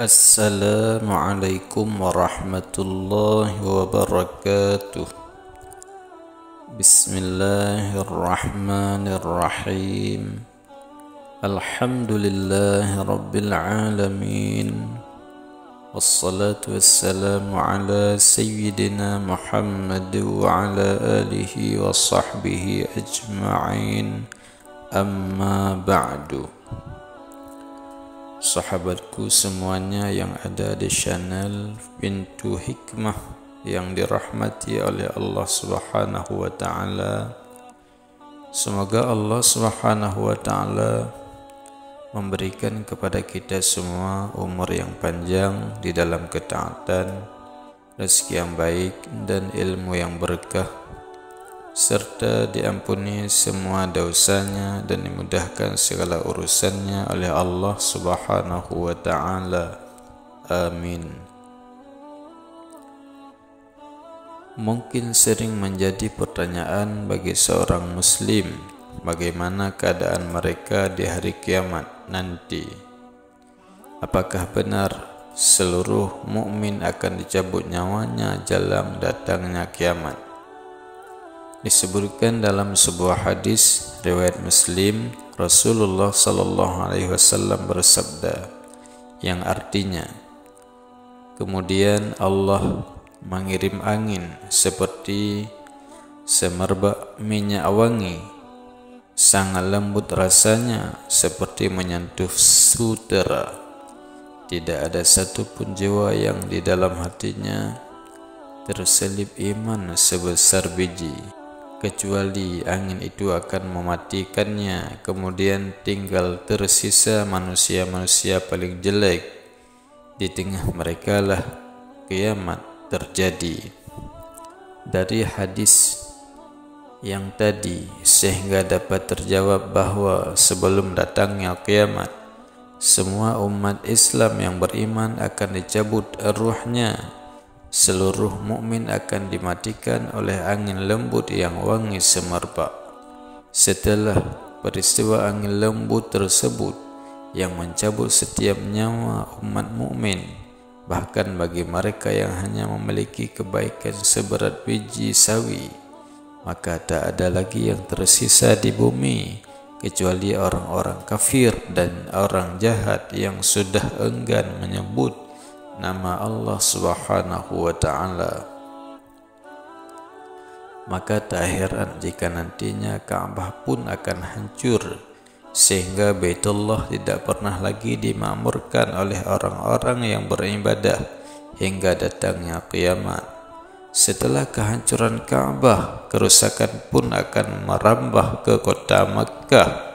Assalamualaikum warahmatullahi wabarakatuh. Bismillahirrahmanirrahim. Alhamdulillahi rabbil alamin. Wassalatu wassalamu ala sayyidina Muhammad wa ala alihi wa sahbihi ajma'in. Amma ba'du. Sahabatku semuanya yang ada di channel Pintu Hikmah yang dirahmati oleh Allah Subhanahu wa taala. Semoga Allah Subhanahu wa taala memberikan kepada kita semua umur yang panjang di dalam ketaatan, rezeki yang baik dan ilmu yang berkah, serta diampuni semua dosanya dan dimudahkan segala urusannya oleh Allah Subhanahu wa taala. Amin. Mungkin sering menjadi pertanyaan bagi seorang muslim, bagaimana keadaan mereka di hari kiamat nanti. Apakah benar seluruh mukmin akan dicabut nyawanya jelang datangnya kiamat? Disebutkan dalam sebuah hadis riwayat Muslim, Rasulullah sallallahu alaihi wasallam bersabda yang artinya, kemudian Allah mengirim angin seperti semerbak minyak wangi, sangat lembut rasanya seperti menyentuh sutera. Tidak ada satupun jiwa yang di dalam hatinya terselip iman sebesar biji, kecuali angin itu akan mematikannya. Kemudian tinggal tersisa manusia-manusia paling jelek. Di tengah mereka lah kiamat terjadi. Dari hadis yang tadi sehingga dapat terjawab bahwa sebelum datangnya kiamat, semua umat Islam yang beriman akan dicabut ruhnya. Seluruh mukmin akan dimatikan oleh angin lembut yang wangi semerbak. Setelah peristiwa angin lembut tersebut yang mencabut setiap nyawa umat mukmin, bahkan bagi mereka yang hanya memiliki kebaikan seberat biji sawi, maka tak ada lagi yang tersisa di bumi kecuali orang-orang kafir dan orang jahat yang sudah enggan menyebut nama Allah Subhanahu wa taala. Maka tak heran jika nantinya Ka'bah pun akan hancur, sehingga Baitullah tidak pernah lagi dimakmurkan oleh orang-orang yang beribadah hingga datangnya kiamat. Setelah kehancuran Ka'bah, kerusakan pun akan merambah ke kota Makkah.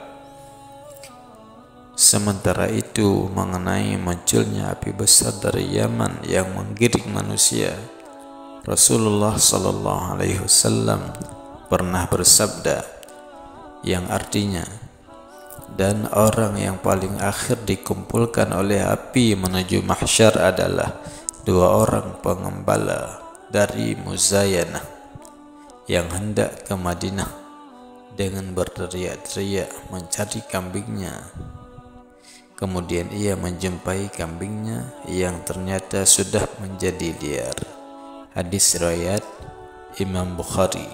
Sementara itu, mengenai munculnya api besar dari Yaman yang menggiring manusia, Rasulullah sallallahu alaihi wasallam pernah bersabda yang artinya, dan orang yang paling akhir dikumpulkan oleh api menuju mahsyar adalah dua orang pengembala dari Muzayanah yang hendak ke Madinah dengan berteriak-teriak mencari kambingnya. Kemudian ia menjumpai kambingnya yang ternyata sudah menjadi liar. Hadis riwayat Imam Bukhari.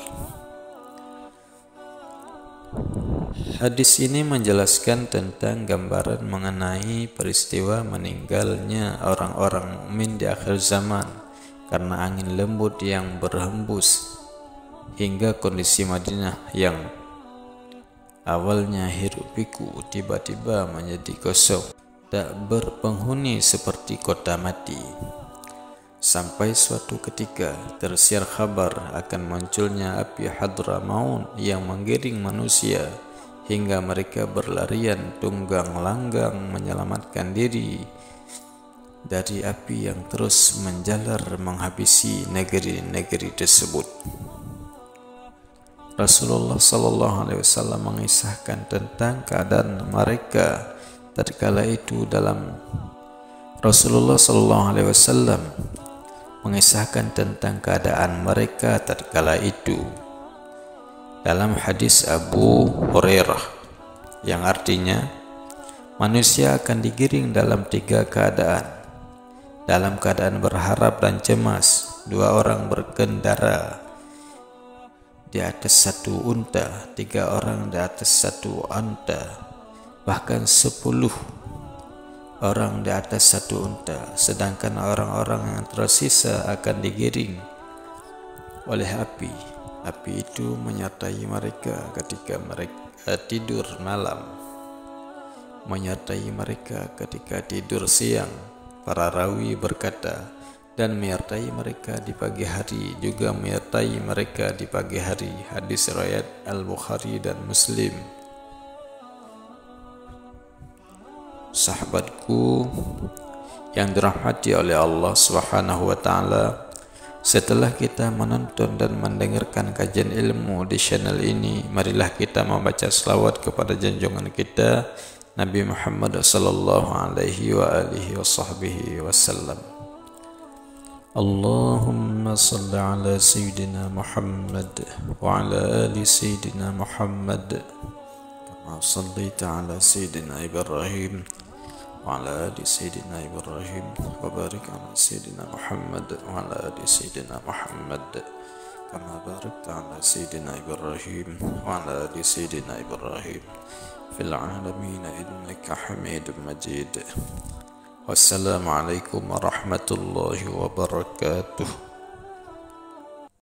Hadis ini menjelaskan tentang gambaran mengenai peristiwa meninggalnya orang-orang mukmin di akhir zaman karena angin lembut yang berhembus, hingga kondisi Madinah yang awalnya hiruk-pikuk tiba-tiba menjadi kosong, tak berpenghuni seperti kota mati. Sampai suatu ketika tersiar kabar akan munculnya api Hadramaut yang menggiring manusia hingga mereka berlarian tunggang langgang menyelamatkan diri dari api yang terus menjalar menghabisi negeri-negeri tersebut. Rasulullah sallallahu alaihi wasallam mengisahkan tentang keadaan mereka tatkala itu dalam Rasulullah sallallahu alaihi wasallam mengisahkan tentang keadaan mereka tatkala itu dalam hadis Abu Hurairah yang artinya manusia akan digiring dalam tiga keadaan. dalam keadaan berharap dan cemas. 2 orang berkendara di atas 1 unta, 3 orang di atas 1 unta, bahkan 10 orang di atas 1 unta, sedangkan orang-orang yang tersisa akan digiring oleh api. Api itu menyertai mereka ketika mereka tidur malam, menyertai mereka ketika tidur siang. Para rawi berkata, dan menyertai mereka di pagi hari, juga menyertai mereka di pagi hari. Hadis riwayat Al-Bukhari dan Muslim. Sahabatku yang dirahmati oleh Allah Subhanahu wa taala, setelah kita menonton dan mendengarkan kajian ilmu di channel ini, marilah kita membaca selawat kepada junjungan kita Nabi Muhammad sallallahu alaihi wa alihi wasallam. Allahumma salli ala Sayyidina Muhammad wa ala ali Sayyidina Muhammad kama sallaita ala Sayyidina Ibrahim wa ala ali Sayyidina Ibrahim wa barik ala Sayyidina Muhammad wa ala ali Sayyidina Muhammad kama barakta ala Sayyidina Ibrahim wa ala ali Sayyidina Ibrahim fil alamin innaka Hamidum Majid. Wassalamualaikum warahmatullahi wabarakatuh.